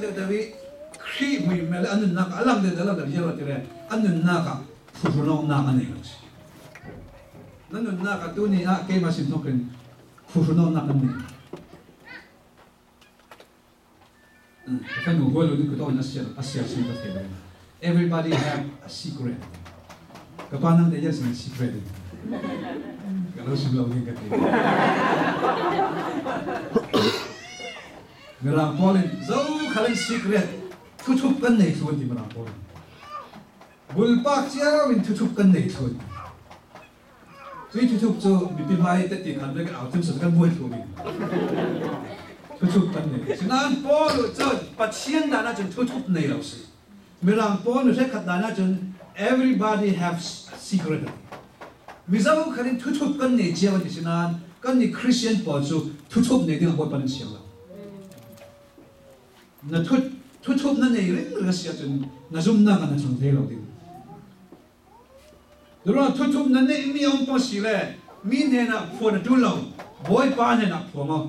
le dawi khi mui mel anun nak alam de dalam de yelo tire anun naka phurunong na ani lo si nanun naka tu ni a ke masin token phurunong na ani kan no golo ni ko to na sia sin ta tele everybody have a secret kapanang de yes a secret kalau sebelum ni kata merang polin jauh kalian secret tutupkan nih tuan di merang polin bulpak cia win tutupkan nih tuan jadi tutup tu bibi mai tadi kan mereka autum sekarang buat tuan tutupkan nih sekarang pol tu pasien dana jen tutup nih lah sih merang polin saya kata dana jen everybody have secret misal kalian tutupkan nih cia di sana kan ni Christian pol tu tutup nih dengan buat panen siapa na tutup na nei ring rasia chun na zum na kana chung thelo din dura tutup na nei mi ong po si le mi ne na pho na tu lo boy pa ne na pho mo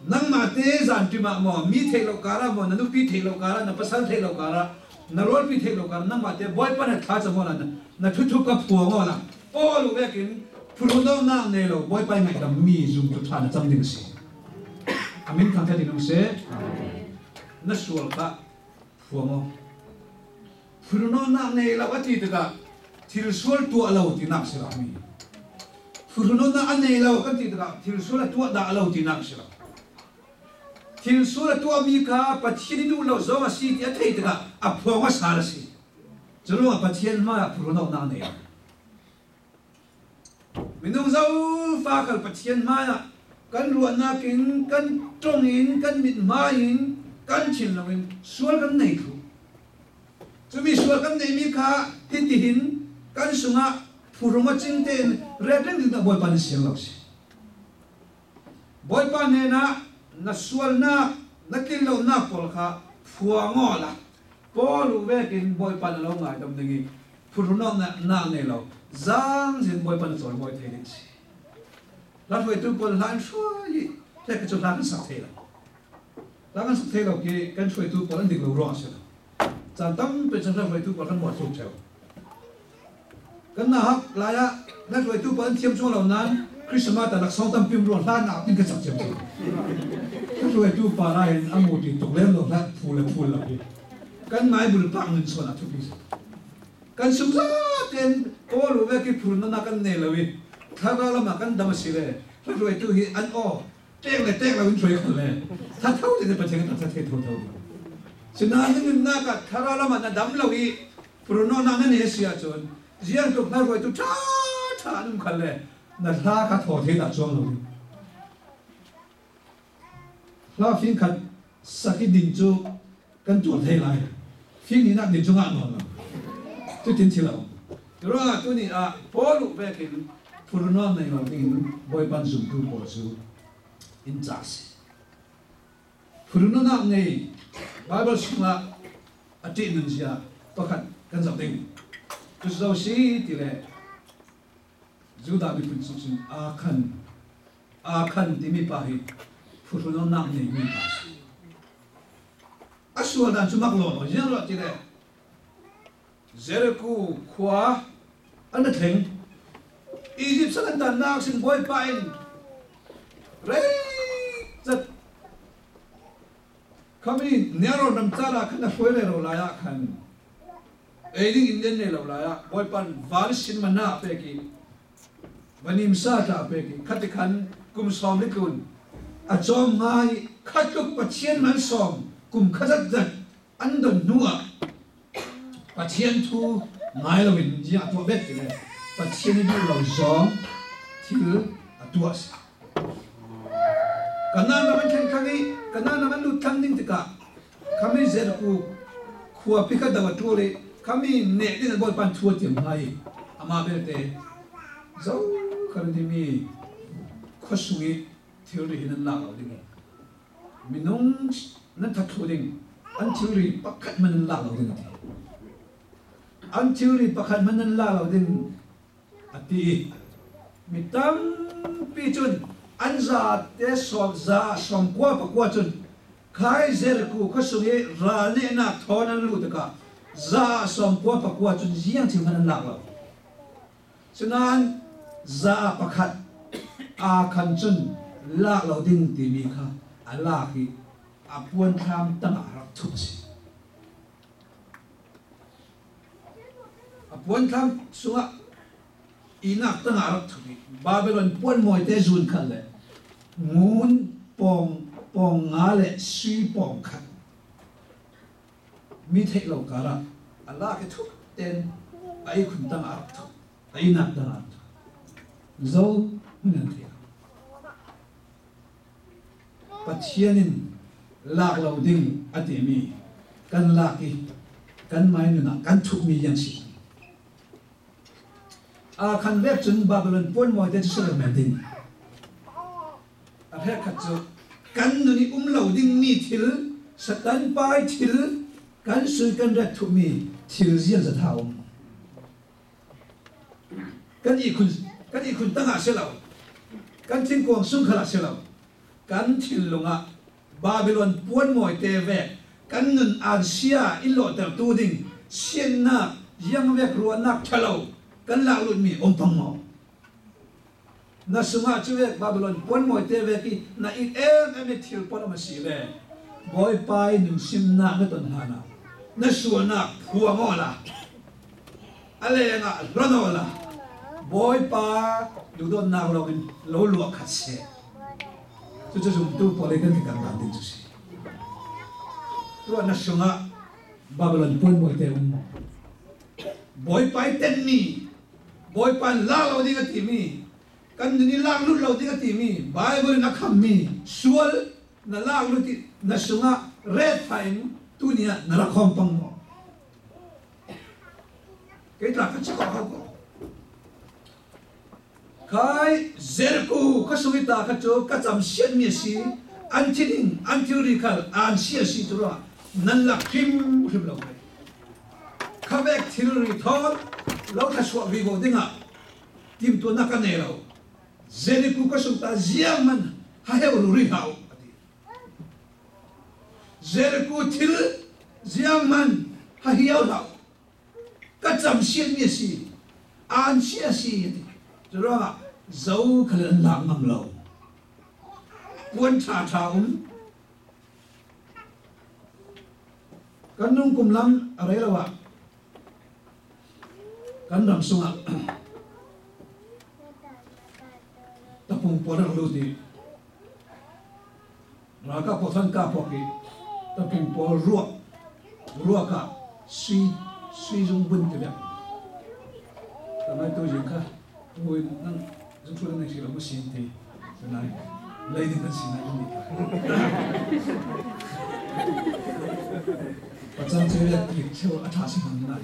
nang ma te zan ti ma mo mi thelo kara mo na nu pi thelo kara na pasal thelo kara na rol pi thelo kara nang ma te boy pa na tha cha mo na tutup ka pho mo la po lu ve kin phu do na ne lo boy pa ngai da mi zum tu tha na cham ding si amin kan ta dinong se na sual ka fuamo furuno na nei la wati ta thil sual tu alo ti nak sira mi furuno na anei la ka ti ta thil sual tu da alo ti nak sira thil sual tu mi ka pathini nu lo zo ma si ti a thei ta a fuamo sa la si jero a pathian ma furuno na nei minung zau fa kal pathian ma kan ruan na king kan tong in kan mit ma in kan chin lawin sual kan nei thu chumi sual kan nei mi kha hin ti hin kan sunga phurunga ching ten redeng din boy pan siang law si boy pan ne na sual na kin lo na pol kha phuango la polu ve kin boy pan lo ngai dom dingi phurunga na nei lo zang sin boy pan chol boy thei si la thoi tu pol lan shoi te ka chu lan sa thei la Tangan sekali lagi kan suai tu orang di luar sana. Jantam pencernaan suai tu orang buat sukses. Kan nak layak nak suai tu orang tiap cuma lawan Krismas tak nak sontam pimruan lah nak ini kesat jam. Kan suai tu parain amuti tu lem lo nak full lagi. Kan mai bulpang ni sana tu bisa. Kan sukses kan kalau mereka pun nak kan nelawi. Kalau makan damasile. Kan suai tu an oh. Tek lah win suai kan le. Thà thâu thì phải chăng thà thâu thâu. Cho nên những người nào thà ra làm anh đâm lâu đi, pro nó năng anh ấy xia chôn. Riêng tôi nói rồi tôi thà đúng khăn le. Nà thà cả thâu thế đã chôn rồi. Là phim khăn sakit đình chu kan chuột thế lại. Phim này nát đình chu ngạn rồi. Tôi tin chỉ lâu. Rồi tôi này Paul về cái pro nó này là cái boy ban zoom tu bỏ chu in chasi. Furuno na ngay Bible suma ati nun siya pakat kan sabding kusdaw si tile juda bi pun suksin akan timi pahit furuno na ngay mi pasi aswa dan sumak lo yan lo tile zereku kwa ana theng Egypt sa kan nak sin boy pain rei zat kami nero nam tala kana foile ro la ya khan eding indian ne lo la ya boy pan varisin mana pe ki banim sa ta pe ki khati khan kum som likun a chom ngai khatuk pachien man som kum khazat zat andon nuwa pachien thu ngai lo win ji atwa bet ki le pachien ni lo zom thil atwas Karena naman kami, karena naman lu tanding tika, kami zerku kuah pikat dapat tuole, kami nek di nak buat pantua tiap hari, ama berte, jauh kalau demi kosungi teori hinan lah demi, minung nanti tuling, an teori pakat mana lah demi, an teori pakat mana lah demi, ati, mitam picun. Anza te som za som kwa pa kwa chun khai Jericho có sung ấy ra nè nạc thon ăn lụt cả ra som qua bạc qua chun giang chim hắn lạc lâu cho nên ra bạc khát khăn chun lạc lâu đinh tìm mi kha lạc khi buôn tham tăng ác thúc sĩ buôn tham xuống inak tăng ác thúc Babylon buôn mồi te zun khăn lệ muốn pong ngã lệ suy pong khăn mi thấy lâu cả ra Allah cái thúc tên ai khun tăng ác thúc ai nạp tăng ác thúc dâu mình thấy bắt hiền lạc lâu đinh atemi kan laki kan mai nuna kan thuk mi yang si khan vek chun Babylon pon moi te chu men din he khat chu kan nuni lâu đinh mi thil satan pai thil kan sui kan rat thu mi thil zian za thau kan i khun tanga se lo kan thing kuang sung khala se lo kan thil lunga Babylon puan moi te ve kan nun Asia ilo ter tu ding sien na yang vek ruan nak thalo kan la lut mi om pang mo na sunga chu vek Babylon puan moi te ve ki na in em thil pon ma si le boy pai nun sim na na ton hana na suana phua mo la ale nga rono la boy pa du don na lo lo khat se就种都把那个地方打定就是，如果那什么巴比伦本不得boy pai ten mi boy pan la lo dinga ti mi kan ni la lu lo dinga ti mi Bible na kham mi sual na la lu ti na sunga red time tu nia na la khom pang mo cái là cái chiko ha ko khai Jericho ka sungita ka cho ka cham sian mi si antiling antiurical an sia si tura nan la kim lo ka vek thilri thon lo tha swa vi go dinga tim to na ka ne lo Jericho ka sungta ziang man ha he lu ri hau Jericho thil ziang man ha hiao hau ka cham sian mi si an sia si rồi dấu khởi lên làm ngầm lầu quân trả kan nung kum lam ở đây là vậy kan làm sung ạ tập trung vào năng lượng đi rồi các bộ phận các bộ kỹ tập trung vào ruộng cả suy dung vân cái đấy làm ai tôi dừng cả tôi năng chúng tôi đang chỉ là một xin thì cái này lấy được cái xin này cũng được và trong chơi là việc theo ở thả sinh hàng này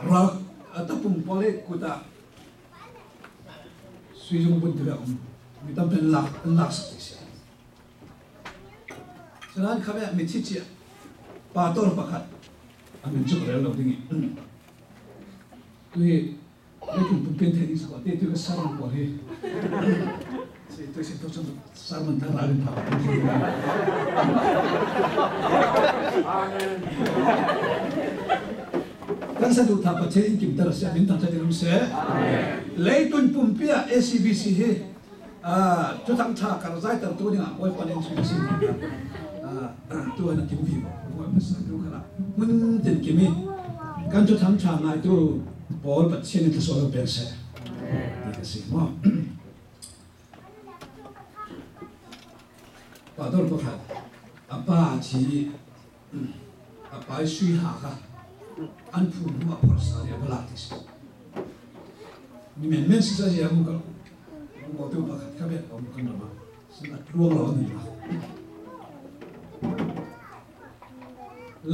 rồi tập trung vào cái cụ ta suy dùng bình thường mình tâmเป็นหลักสักทีฉะนั้นข้าพเจ้ามีที่เชี่ยป่าต้นประคัดอันเป็นจุดเริ่มเราที่นี่ด้วยคุณเป็นเทนิสก็ที่ก็สร้างบ่อยตัวสิ่งที่ต้องสร้างมันทางอะไรผ่านกันสะดุดทับประเทศอินกิมตระเสียมินตั้งใจเดิมเสียเลยตุนปุ่มเปีย SCBC เฮจุดทั้งชาการใจตั้งตัวเนี่ยว่าประเด็นสุดสิ่งตัวนักกิมฟีว่าภาษาดูขนาดมันเด่นกิมกันจุดทั้งชาในตัวบอลปัจจัยนี้ที่ส่วนเราเป็นเสียนี่ก็สิมั้งป่าต้นประคัดป้าที่ป้าสุยหาค่ะอันพูดว่าภาษาเดียวกันที่สุดมีเหมือนสิ่งที่เราบอกตัวประคัดข้าพเจ้าบอกกันมาสิ่งที่ร่วงเราหนึ่ง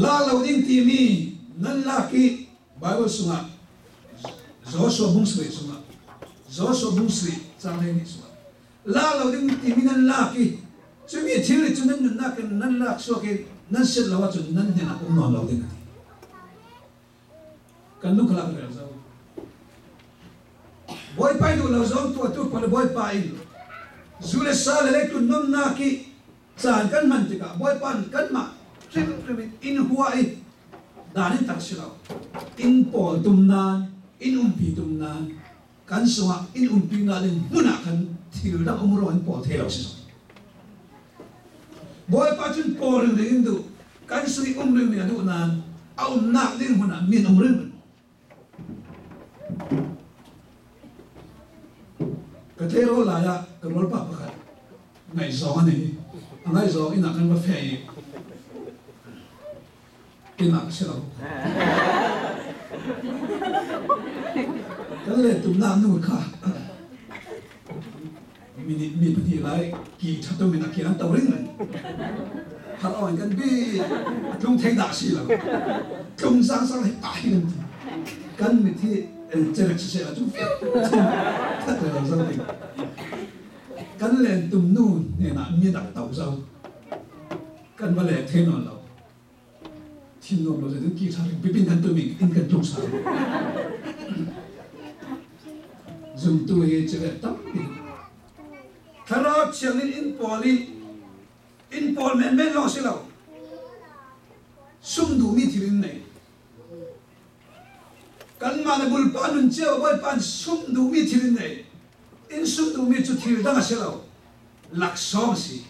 ลาเราดิ้งทีมีนั่นลากีไบเบิลสุงะJoshua Bungsri suma Joshua Bungsri changle ni suma la lo ding ti min nan la ki chumi thil chu nan na kan nan la so ke nan set lawa chu nan ne na um no lo ding kan nu khala ka zo boy pai do lo zo tu pa boy pai zule sa le tu nom na ki chan kan man tika boy pan kan ma trim in huai danin tak silo in pol tumnan in umpi tumnan kan suwa in umpi na len muna kan thil da umro an pol thelo si boy pa chun pol ring du kan sui umring ni adu nan au nak din muna min umring katero la ya karol pa pa khat ngai zo ni ngai zo ina kan ba fe ina silo kan le tum na nu kha mi pati lai ki thatto mi na ki an tawring ni har on kan bi tung thei da si la kum sang sang hai pa hin kan mi thi cherek se la chu thật là sao thì cắn lên tùm nu nè nè miên đặt tàu sao cắn vào lẹ thế nào đâu thiên nó rồi đến kia sao bị pin cắn tụi mình in cắn trúng sao dùng tôi chỉ là tắm đi thà ra chiang in pol men lo xí lâu sum đủ mi thì này kan ma na bul pan nun cheo boy pan sum du mi thil nei in sum du mi chu thil dang aselo lak som si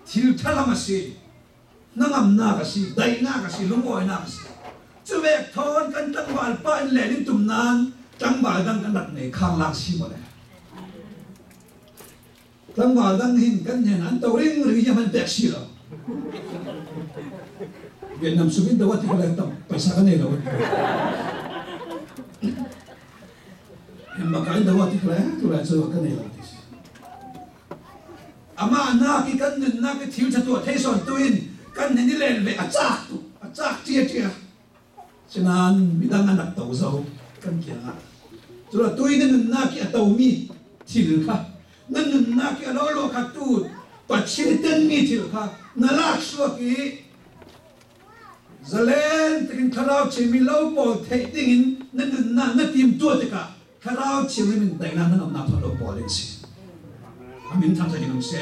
thil thala ma si nangam na ka si dai na ka si lungoi na ka si chu vek thon kan tang wal pa in le nin tum nan tang wal dang kan lat nei khang lak si mo le tang wal dang hin kan hen an to ring ri ya man tek si lo Vietnam subin dawat ti kala tam paisa ka nei lo makain dawat ti kala tu la so ka nei lo ama na ki kan nun na ki thiu chatu thei son tuin kan ni len ve achak tia chinan midang anak tau zo kan kia nga tu la tuin nun na ki atau mi thil kha nan nun na ki alo lo kha tu pa chin ten mi thil kha na lak so ki Zalen tekin karau cimi lau pol teh dingin na tim tua teka karau cimi min dai na nam na thalo polin si amin tham sa jinung se